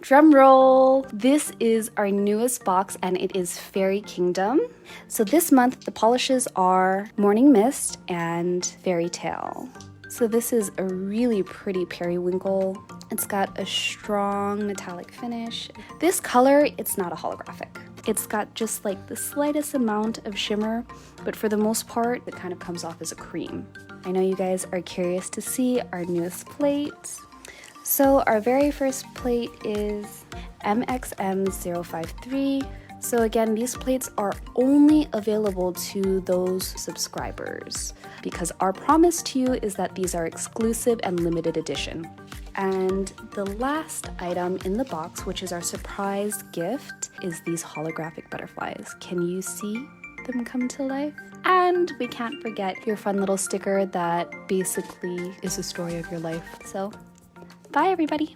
Drum roll! This is our newest box and it is Fairy Kingdom. So this month the polishes are Morning Mist and Fairy Tale. So this is a really pretty periwinkle. It's got a strong metallic finish. This color, it's not a holographic. It's got just like the slightest amount of shimmer, but for the most part, it kind of comes off as a cream. I know you guys are curious to see our newest plate. So our very first plate is MXM053. So again, these plates are only available to those subscribers because our promise to you is that these are exclusive and limited edition. And the last item in the box, which is our surprise gift, is these holographic butterflies. Can you see them come to life? And we can't forget your fun little sticker that basically is the story of your life. So, bye everybody!